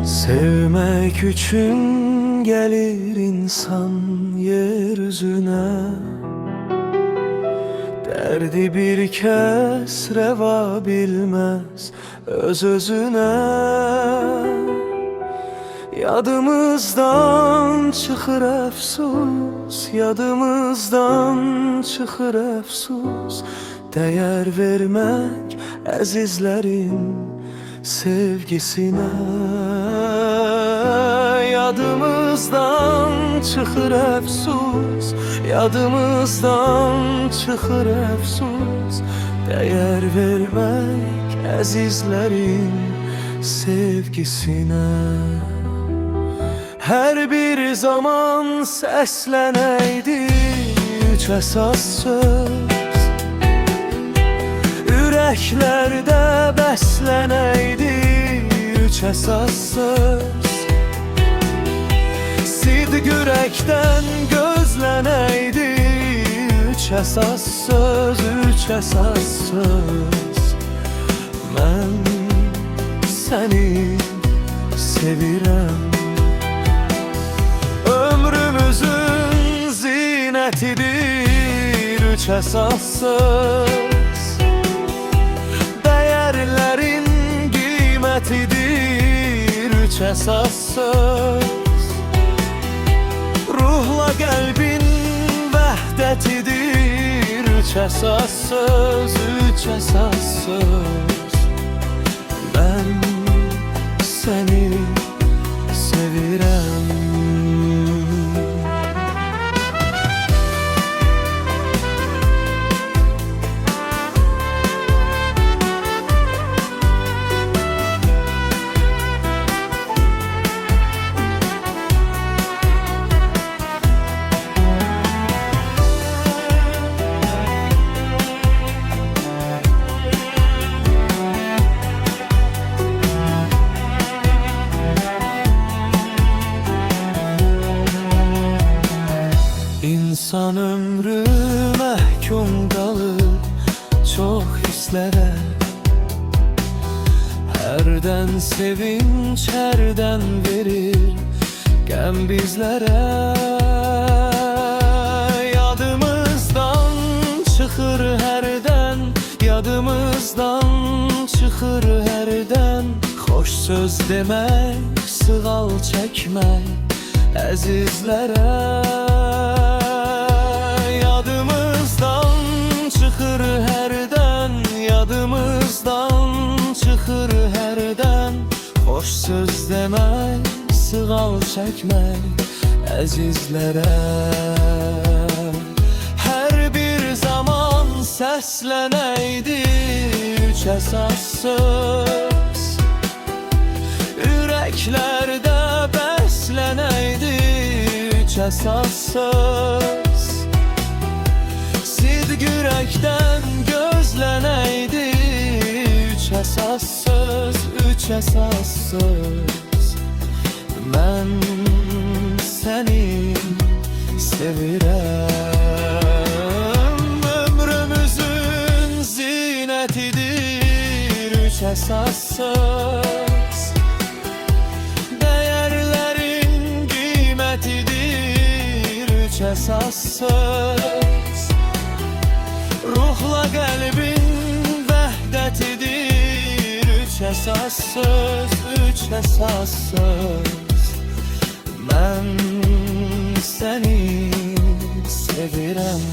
Sevmek üçün gelir insan yeryüzüne, derdi bir kez reva bilmez öz-özüne. Yadımızdan çıxır əfsus, yadımızdan çıxır əfsus, değer vermək əzizlərin sevgisine. Yadımızdan çıxır əfsus, yadımızdan çıxır əfsus, değer vermək əzizlərin sevgisine. Her bir zaman səslənəydi üç əsas söz, ürəklərdə bəslənəydi üç əsas söz. Sidq ürəkdən gözlənəydi üç əsas söz, üç əsas söz. Mən səni sevirəm, ömrümüzün zinətidir üç əsas söz. Dəyərlərin qiymətidir üç əsas söz. Ruhla qəlbin vəhdətidir üç əsas söz, üç əsas söz. Mən səni sevirəm. İnsan ömrü məhkum qalır çox hisslərə, hərdən sevinç, hərdən verir qəm bizlərə. Yadımızdan çıxır hərdən, yadımızdan çıxır hərdən, xoş söz demək, sığal çəkmək əzizlərə. Yadımızdan çıxır hərdən, yadımızdan çıxır hərdən, xoş söz demək, sığal çəkmək əzizlərə. Hər bir zaman səslənəydi üç əsas söz, ürəklərdə bəslənəydi üç əsas söz. Sidq ürəkdən gözlənəydi üç əsas söz, üç əsas söz. Mən səni sevirəm, ömrümüzün zinətidir üç əsas söz. Dəyərlərin qiymətidir üç əsas söz. Ruhla qəlbin vəhdətidir üç əsas söz, üç əsas söz. Mən səni sevirəm.